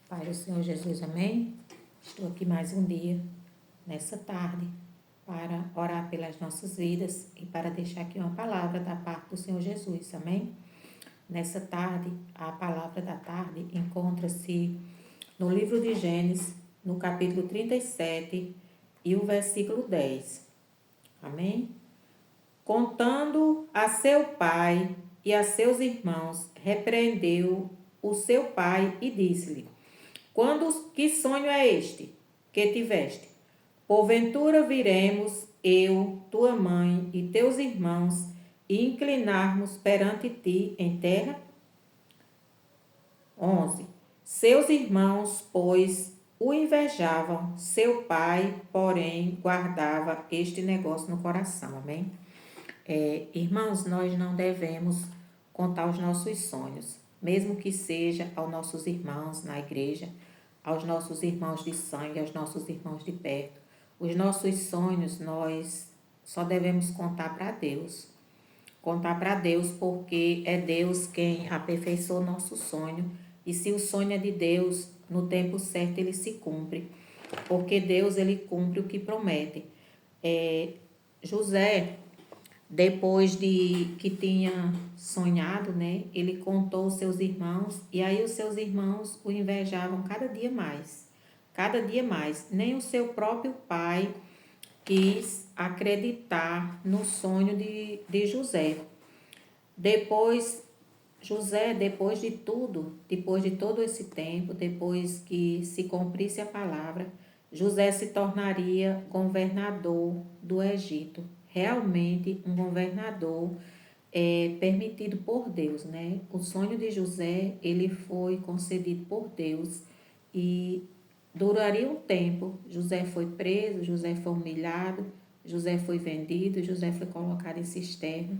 Pai do Senhor Jesus, amém? Estou aqui mais um dia, nessa tarde, para orar pelas nossas vidas e para deixar aqui uma palavra da parte do Senhor Jesus, amém? Nessa tarde, a palavra da tarde encontra-se no livro de Gênesis, no capítulo 37 e o versículo 10, amém? Contando a seu pai e a seus irmãos, repreendeu o seu pai e disse-lhe: que sonho é este que tiveste? Porventura viremos, eu, tua mãe e teus irmãos, e inclinarmos perante ti em terra? 11. Seus irmãos, pois, o invejavam, seu pai, porém, guardava este negócio no coração, amém? Irmãos, nós não devemos contar os nossos sonhos, mesmo que seja aos nossos irmãos na igreja, aos nossos irmãos de sangue, aos nossos irmãos de perto. Os nossos sonhos nós só devemos contar para Deus. Contar para Deus, porque é Deus quem aperfeiçoa o nosso sonho. E se o sonho é de Deus, no tempo certo ele se cumpre. Porque Deus, ele cumpre o que promete. José, depois de que tinha sonhado, né, ele contou aos seus irmãos, e aí os seus irmãos o invejavam cada dia mais. Cada dia mais. Nem o seu próprio pai quis acreditar no sonho de José. Depois de tudo, depois de todo esse tempo, depois que se cumprisse a palavra, José se tornaria governador do Egito. Realmente um governador permitido por Deus, né? O sonho de José, ele foi concedido por Deus e duraria um tempo. José foi preso, José foi humilhado, José foi vendido, José foi colocado em cisterna,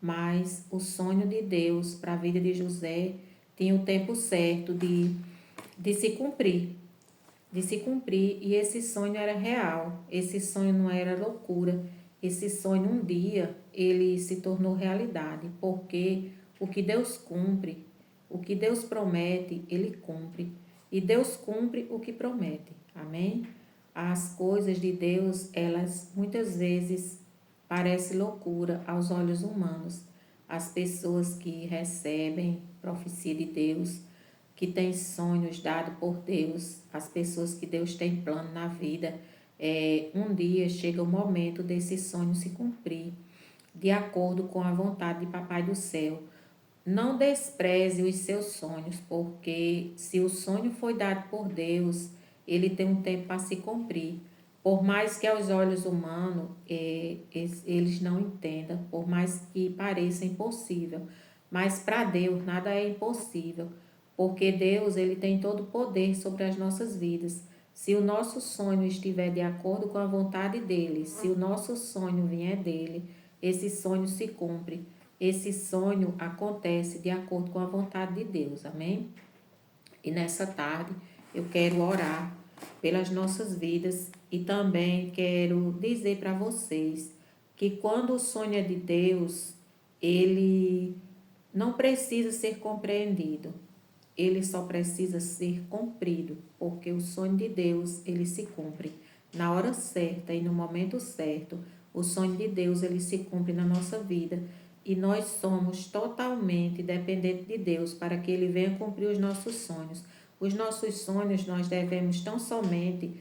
mas o sonho de Deus para a vida de José tinha o tempo certo de se cumprir. De se cumprir, e esse sonho era real, esse sonho não era loucura, esse sonho um dia ele se tornou realidade, porque o que Deus cumpre, o que Deus promete, ele cumpre, e Deus cumpre o que promete, amém? As coisas de Deus, elas muitas vezes parecem loucura aos olhos humanos, as pessoas que recebem profecia de Deus, que tem sonhos dados por Deus, as pessoas que Deus tem plano na vida, um dia chega o momento desse sonho se cumprir, de acordo com a vontade de Papai do Céu. Não despreze os seus sonhos, porque se o sonho foi dado por Deus, ele tem um tempo para se cumprir. Por mais que aos olhos humanos eles não entendam, por mais que pareça impossível, mas para Deus nada é impossível, porque Deus ele tem todo o poder sobre as nossas vidas. Se o nosso sonho estiver de acordo com a vontade dele, se o nosso sonho vier dele, esse sonho se cumpre. Esse sonho acontece de acordo com a vontade de Deus, amém? E nessa tarde eu quero orar pelas nossas vidas e também quero dizer para vocês que quando o sonho é de Deus, ele não precisa ser compreendido, ele só precisa ser cumprido, porque o sonho de Deus, ele se cumpre na hora certa e no momento certo. O sonho de Deus, ele se cumpre na nossa vida e nós somos totalmente dependentes de Deus para que ele venha cumprir os nossos sonhos. Os nossos sonhos nós devemos tão somente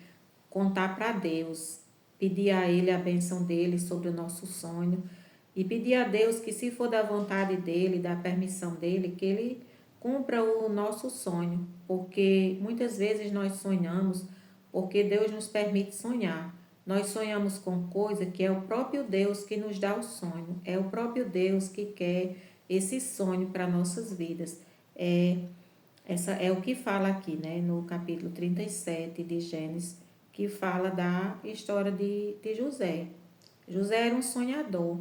contar para Deus, pedir a ele a bênção dele sobre o nosso sonho e pedir a Deus que, se for da vontade dele, da permissão dele, que ele cumpra o nosso sonho, porque muitas vezes nós sonhamos porque Deus nos permite sonhar. Nós sonhamos com coisa que é o próprio Deus que nos dá o sonho, é o próprio Deus que quer esse sonho para nossas vidas. Essa é o que fala aqui, né, no capítulo 37 de Gênesis, que fala da história de José. José era um sonhador,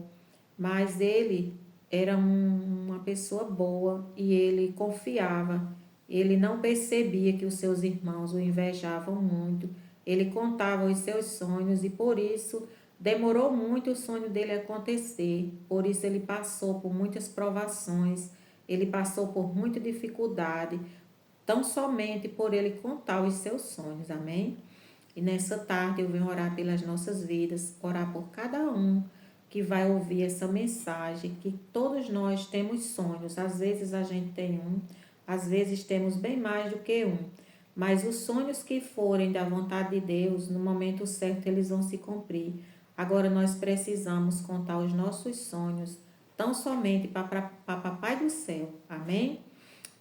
mas ele era uma pessoa boa e ele confiava. Ele não percebia que os seus irmãos o invejavam muito. Ele contava os seus sonhos e por isso demorou muito o sonho dele acontecer. Por isso ele passou por muitas provações, ele passou por muita dificuldade, tão somente por Ele contar os seus sonhos, amém? E nessa tarde eu venho orar pelas nossas vidas, orar por cada um que vai ouvir essa mensagem, que todos nós temos sonhos, às vezes a gente tem um, às vezes temos bem mais do que um, mas os sonhos que forem da vontade de Deus, no momento certo eles vão se cumprir. Agora nós precisamos contar os nossos sonhos, tão somente para Papai do céu, amém?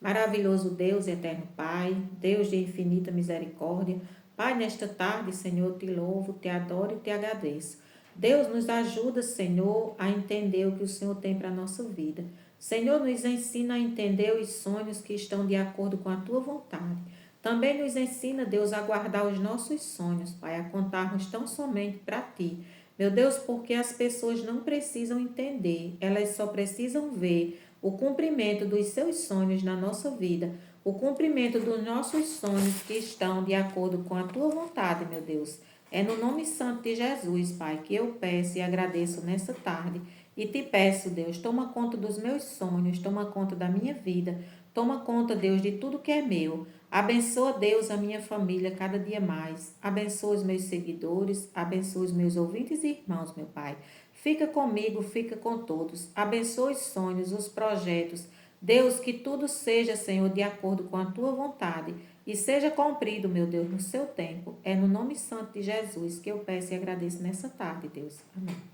Maravilhoso Deus e eterno Pai, Deus de infinita misericórdia, Pai, nesta tarde, Senhor, te louvo, te adoro e te agradeço. Deus, nos ajuda, Senhor, a entender o que o Senhor tem para a nossa vida. Senhor, nos ensina a entender os sonhos que estão de acordo com a tua vontade. Também nos ensina, Deus, a guardar os nossos sonhos, Pai, a contarmos tão somente para ti. Meu Deus, porque as pessoas não precisam entender, elas só precisam ver o cumprimento dos seus sonhos na nossa vida, o cumprimento dos nossos sonhos que estão de acordo com a tua vontade, meu Deus. É no nome santo de Jesus, Pai, que eu peço e agradeço nessa tarde. E te peço, Deus, toma conta dos meus sonhos, toma conta da minha vida, toma conta, Deus, de tudo que é meu. Abençoa, Deus, a minha família cada dia mais. Abençoa os meus seguidores, abençoa os meus ouvintes e irmãos, meu Pai. Fica comigo, fica com todos. Abençoa os sonhos, os projetos. Deus, que tudo seja, Senhor, de acordo com a tua vontade e seja cumprido, meu Deus, no seu tempo. É no nome santo de Jesus que eu peço e agradeço nessa tarde, Deus. Amém.